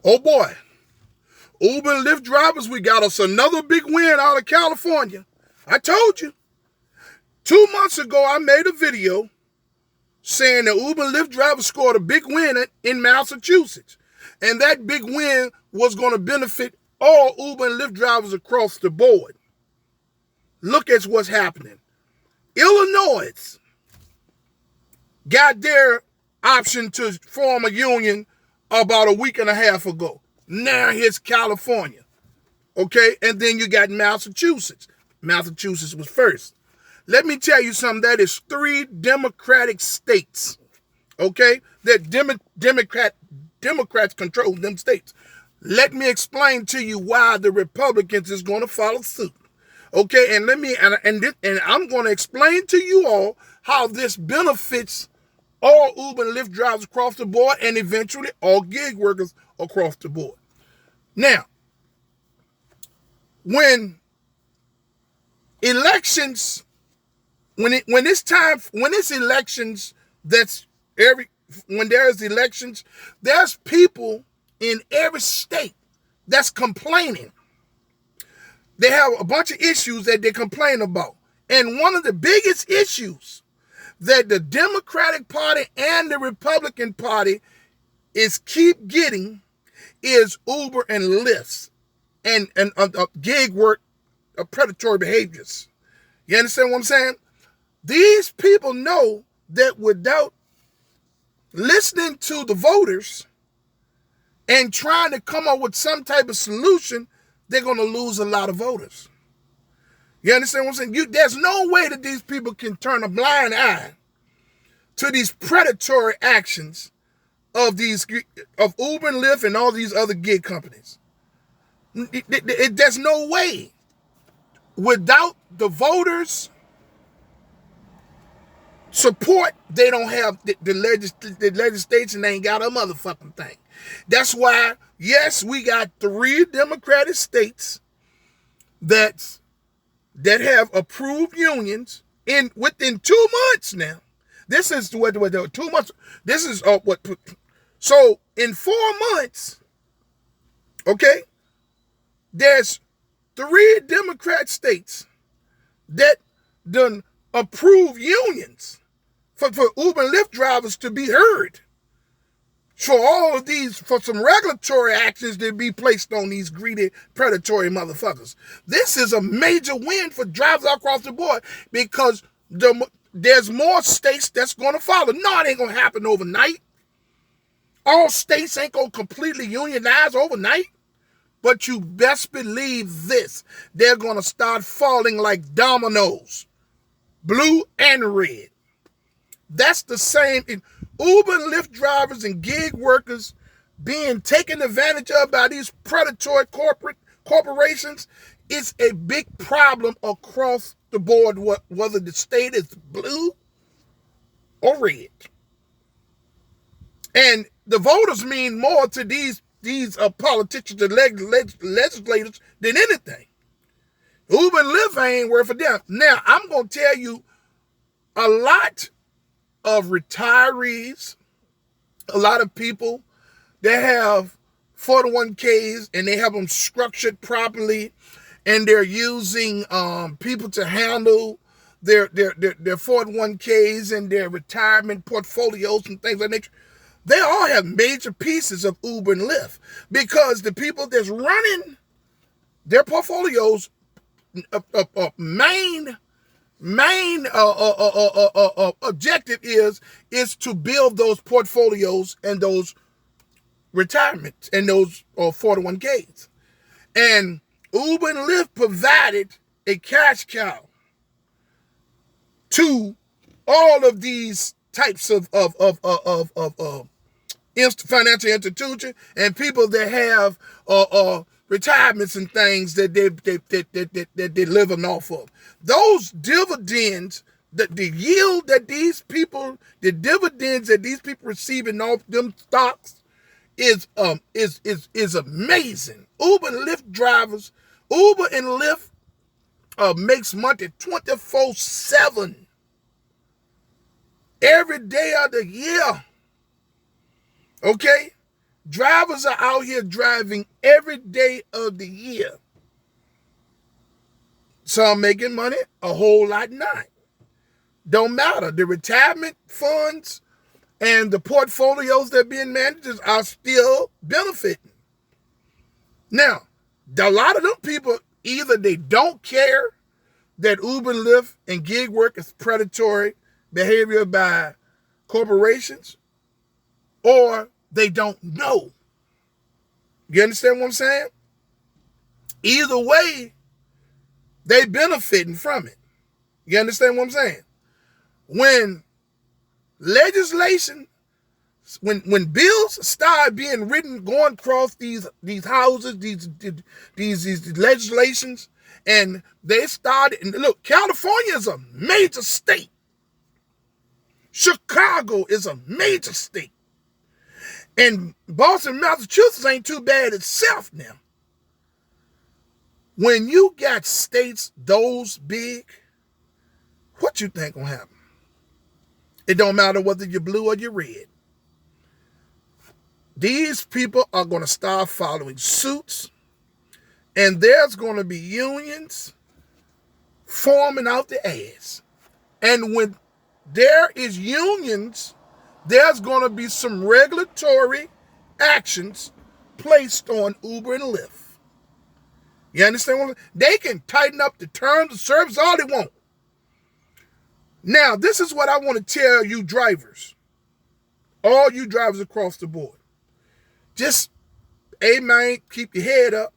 Oh boy, Uber and Lyft drivers, we got us another big win out of California. I told you. 2 months ago, I made a video saying that Uber and Lyft drivers scored a big win in Massachusetts. And that big win was going to benefit all Uber and Lyft drivers across the board. Look at what's happening. Illinois got their option to form a union about a week and a half ago. Now here's California. Okay, and then you got Massachusetts. Massachusetts was first. Let me tell you something. That is 3 Democratic states. Okay, that Democrats control them states. Let me explain to you why the Republicans is going to follow suit. Okay, and I'm going to explain to you all how this benefits all Uber and Lyft drivers across the board, and eventually all gig workers across the board. Now, when elections, when there's elections, when there's elections, there's people in every state that's complaining. They have a bunch of issues that they complain about. And one of the biggest issues that the Democratic Party and the Republican Party keep getting is Uber and Lyft and gig work, predatory behaviors. You understand what I'm saying? These people know that without listening to the voters and trying to come up with some type of solution, they're going to lose a lot of voters. You understand what I'm saying? There's no way that these people can turn a blind eye to these predatory actions of Uber and Lyft and all these other gig companies. There's no way. Without the voters' support, they don't have the legislation. They ain't got a motherfucking thing. That's why, yes, we got 3 Democratic states that have approved unions within 2 months now. This is what 2 months. This is what. So in 4 months, okay, there's 3 Democrat states that done approve unions for Uber and Lyft drivers to be heard. For all of these, for some regulatory actions to be placed on these greedy, predatory motherfuckers. This is a major win for drivers across the board because there's more states that's going to follow. No, it ain't going to happen overnight. All states ain't going to completely unionize overnight. But you best believe this. They're going to start falling like dominoes. Blue and red. That's the same. Uber and Lyft drivers and gig workers being taken advantage of by these predatory corporations is a big problem across the board, whether the state is blue or red. And the voters mean more to these politicians and legislators than anything. Uber and Lyft ain't worth a damn. Now, I'm going to tell you, a lot of retirees, a lot of people that have 401ks and they have them structured properly, and they're using people to handle their 401ks and their retirement portfolios and things like that. They all have major pieces of Uber and Lyft because the people that's running their portfolios, main objective is to build those portfolios and those retirements and those 401ks. And Uber and Lyft provided a cash cow to all of these types of financial institutions and people that have retirements and things that they're living off of. Those dividends, the yield that these people, the dividends that these people receiving off them stocks is amazing. Uber and Lyft makes money 24/7 every day of the year. Okay? Drivers are out here driving every day of the year. Some making money, a whole lot not. Don't matter. The retirement funds and the portfolios that are being managed are still benefiting. Now, a lot of them people, either they don't care that Uber, Lyft, and gig work is predatory behavior by corporations, or they don't know. You understand what I'm saying? Either way, they benefiting from it. You understand what I'm saying? When legislation, when bills start being written, going across these houses, these legislations, and they started, and look, California is a major state. Chicago is a major state. And Boston, Massachusetts ain't too bad itself now. When you got states those big, what you think gonna happen? It don't matter whether you're blue or you're red. These people are gonna start following suits, and there's gonna be unions forming out the ass. And when there is unions, there's gonna be some regulatory actions placed on Uber and Lyft. You understand what I'm saying? They can tighten up the terms of service all they want. Now, this is what I want to tell you drivers, all you drivers across the board. Just, man, keep your head up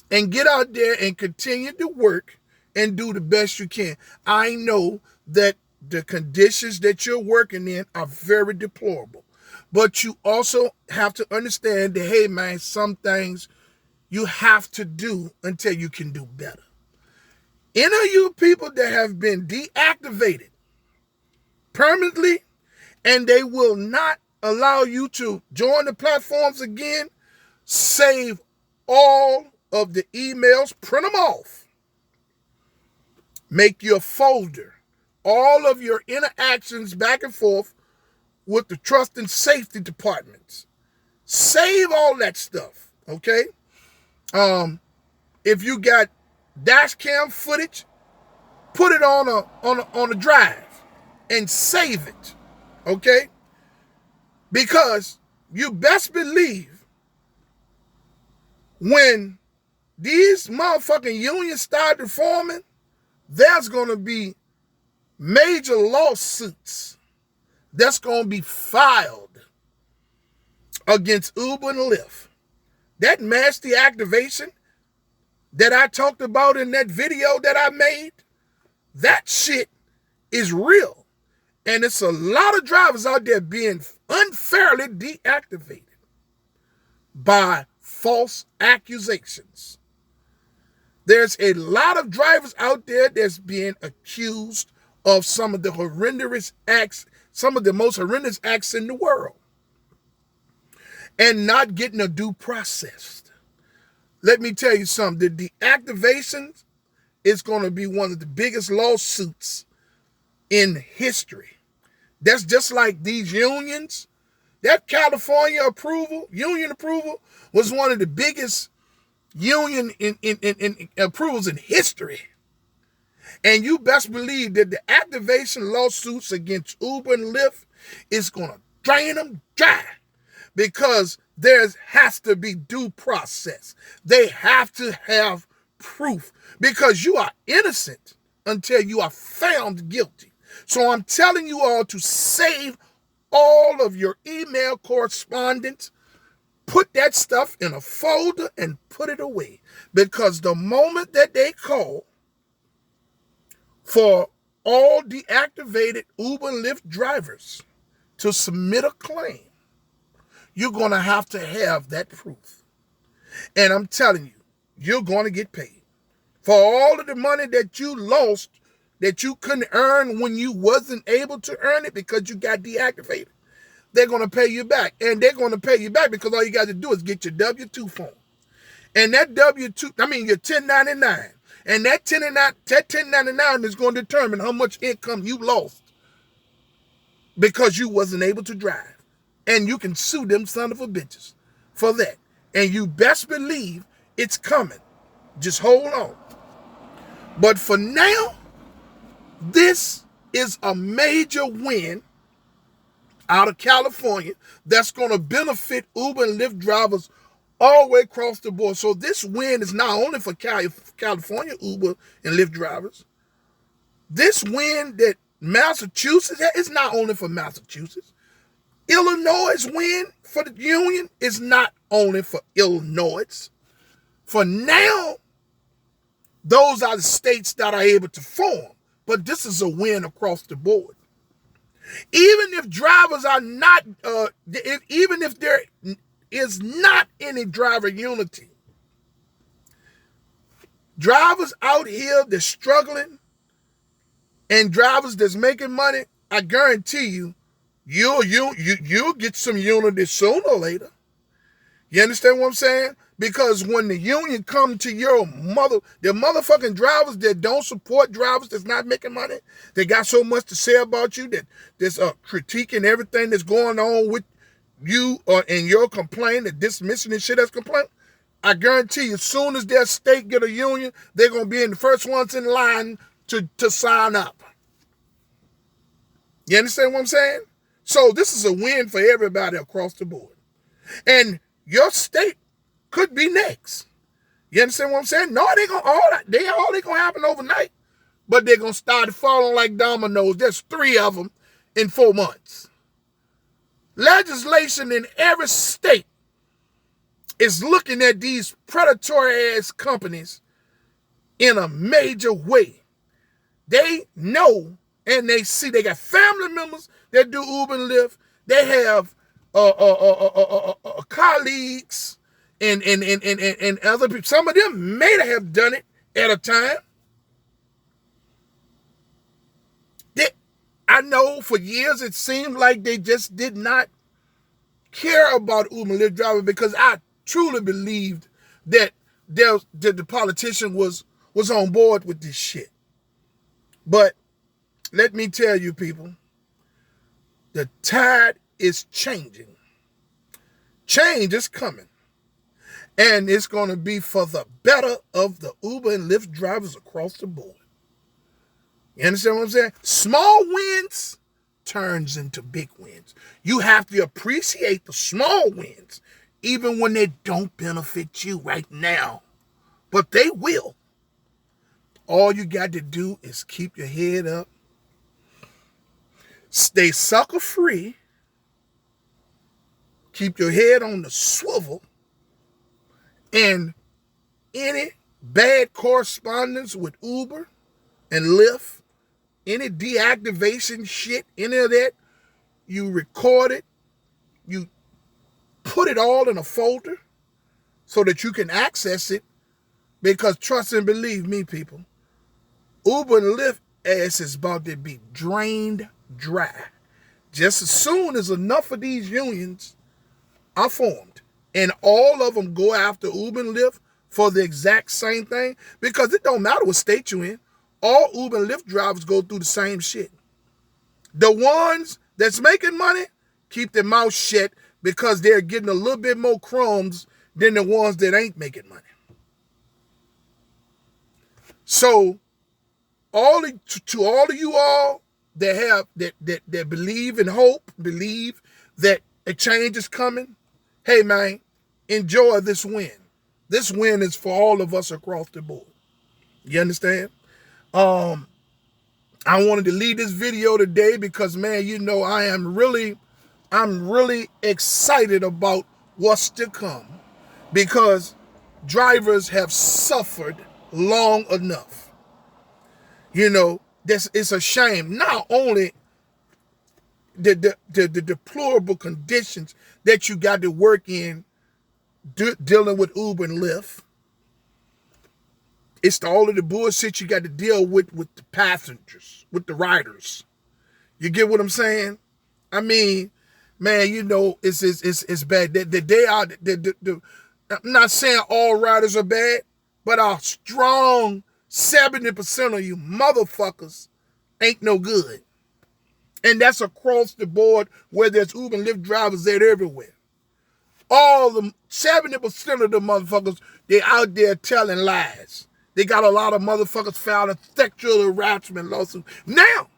and get out there and continue to work and do the best you can. I know that the conditions that you're working in are very deplorable, but you also have to understand that, hey, man, some things you have to do until you can do better. Any of you people that have been deactivated permanently and they will not allow you to join the platforms again, save all of the emails, print them off. Make your folder, all of your interactions back and forth with the trust and safety departments. Save all that stuff, okay? If you got dash cam footage, put it on a drive and save it, okay? Because you best believe when these motherfucking unions start forming, there's going to be major lawsuits that's going to be filed against Uber and Lyft. That mass deactivation that I talked about in that video that I made, that shit is real. And it's a lot of drivers out there being unfairly deactivated by false accusations. There's a lot of drivers out there that's being accused of some of the horrendous acts, some of the most horrendous acts in the world, and not getting a due process. Let me tell you something. The deactivation is going to be one of the biggest lawsuits in history. That's just like these unions. That California union approval, was one of the biggest union in approvals in history. And you best believe that the activation lawsuits against Uber and Lyft is going to drain them dry, because there has to be due process. They have to have proof, because you are innocent until you are found guilty. So I'm telling you all to save all of your email correspondence, put that stuff in a folder and put it away, because the moment that they call for all deactivated Uber and Lyft drivers to submit a claim, you're going to have that proof. And I'm telling you, you're going to get paid for all of the money that you lost, that you couldn't earn when you wasn't able to earn it because you got deactivated. They're going to pay you back. And they're going to pay you back because all you got to do is get your W-2 form. And that W-2, your 1099. And that 1099 is going to determine how much income you lost because you wasn't able to drive. And you can sue them son of a bitches for that. And you best believe it's coming. Just hold on. But for now, this is a major win out of California that's going to benefit Uber and Lyft drivers all the way across the board. So this win is not only for California Uber and Lyft drivers. This win that Massachusetts has is not only for Massachusetts. Illinois' win for the union is not only for Illinois. For now, those are the states that are able to form. But this is a win across the board. Even if drivers are not, even if there is not any driver unity, drivers out here that's struggling and drivers that's making money, I guarantee you, you'll get some unity sooner or later. You understand what I'm saying? Because when the union come to your the motherfucking drivers that don't support drivers that's not making money, they got so much to say about you that there's critiquing everything that's going on with you and your complaint and dismissing and shit as complaint. I guarantee you, as soon as their state get a union, they're gonna be in the first ones in line to sign up. You understand what I'm saying? So this is a win for everybody across the board. And your state could be next. You understand what I'm saying? No, they gonna happen overnight. But they're gonna start falling like dominoes. There's 3 of them in 4 months. Legislation in every state is looking at these predatory ass companies in a major way. They know and they see they got family members that do Uber and Lyft. They have colleagues and other people. Some of them may have done it at a time. I know for years it seemed like they just did not care about Uber and Lyft drivers because I truly believed that the politician was on board with this shit. But let me tell you, people, the tide is changing. Change is coming. And it's going to be for the better of the Uber and Lyft drivers across the board. You understand what I'm saying? Small wins turns into big wins. You have to appreciate the small wins, even when they don't benefit you right now. But they will. All you got to do is keep your head up, stay sucker free, keep your head on the swivel, and any bad correspondence with Uber and Lyft, any deactivation shit, any of that, you record it, you put it all in a folder so that you can access it, because trust and believe me, people, Uber and Lyft ass is about to be drained dry. Just as soon as enough of these unions are formed, and all of them go after Uber and Lyft for the exact same thing, because it don't matter what state you're in, all Uber and Lyft drivers go through the same shit. The ones that's making money keep their mouth shut because they're getting a little bit more crumbs than the ones that ain't making money. So, to all of you all that have that believe and hope, believe that a change is coming, hey man, enjoy this win. This win is for all of us across the board. You understand? I wanted to leave this video today because, man, you know, I'm really excited about what's to come, because drivers have suffered long enough. You know, it's a shame. Not only the deplorable conditions that you got to work in dealing with Uber and Lyft, it's all of the bullshit you got to deal with the passengers, with the riders. You get what I'm saying? I mean, man, you know, it's bad. I'm not saying all riders are bad, but a strong 70% of you motherfuckers ain't no good. And that's across the board where there's Uber and Lyft drivers there everywhere. All the 70% of the motherfuckers, they out there telling lies. They got a lot of motherfuckers filing sexual harassment lawsuits. Now,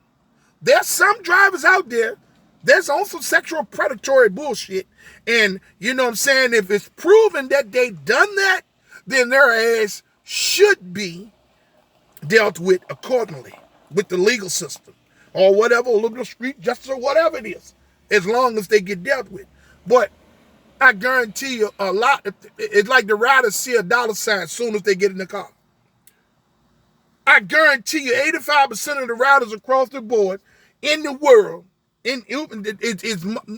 there's some drivers out there that's on some sexual predatory bullshit. And you know what I'm saying? If it's proven that they done that, then their ass should be dealt with accordingly with the legal system or whatever, liberal street justice or whatever it is, as long as they get dealt with. But I guarantee you a lot, it's like the riders see a dollar sign as soon as they get in the car. I guarantee you 85% of the riders across the board in the world,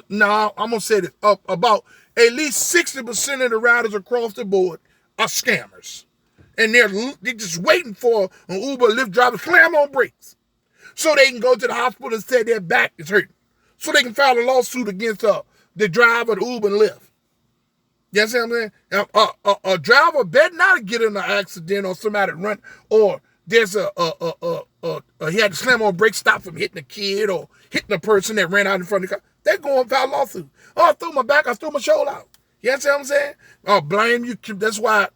now I'm going to say this, about at least 60% of the riders across the board are scammers. And they're just waiting for an Uber Lyft driver to slam on brakes so they can go to the hospital and say their back is hurting. So they can file a lawsuit against the driver of the Uber and Lyft. You see what I'm saying? A driver better not get in an accident or somebody run, or there's he had to slam on brakes, stop from hitting a kid or hitting a person that ran out in front of the car. They're going to file a lawsuit. Oh, I threw my back, I threw my shoulder out. You see what I'm saying? Oh, blame you. That's why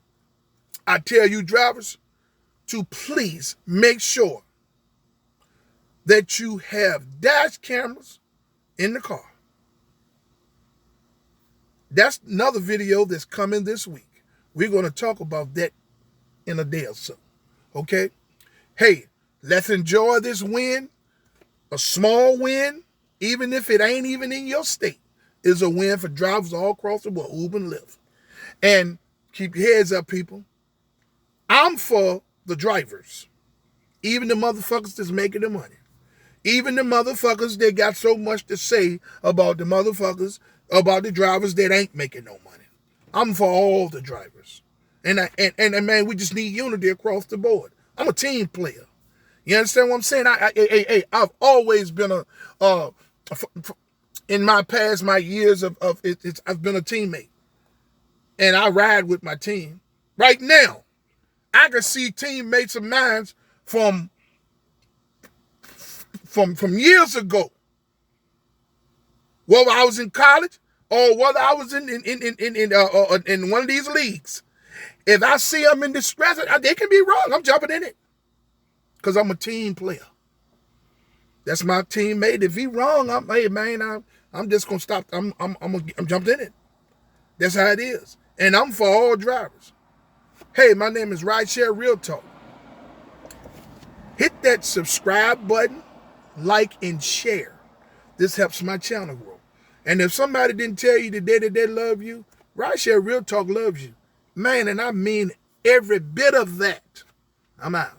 I tell you drivers to please make sure that you have dash cameras in the car. That's another video that's coming this week. We're going to talk about that in a day or so. Okay? Hey, let's enjoy this win. A small win, even if it ain't even in your state, is a win for drivers all across the world, Uber and Lyft. And keep your heads up, people. I'm for the drivers. Even the motherfuckers that's making the money. Even the motherfuckers that got so much to say about the motherfuckers, about the drivers that ain't making no money. I'm for all the drivers. And man, we just need unity across the board. I'm a team player. You understand what I'm saying? I've always been in my past, my years I've been a teammate. And I ride with my team. Right now, I can see teammates of mine from years ago, whether I was in college or whether I was in one of these leagues. If I see them in distress, they can be wrong. I'm jumping in it because I'm a team player. That's my teammate. If he wrong, I'm just gonna stop. I'm jumping in it. That's how it is, and I'm for all drivers. Hey, my name is Rideshare Real Talk. Hit that subscribe button, like, and share. This helps my channel grow. And if somebody didn't tell you today that they love you, Rideshare Real Talk loves you. Man, and I mean every bit of that. I'm out.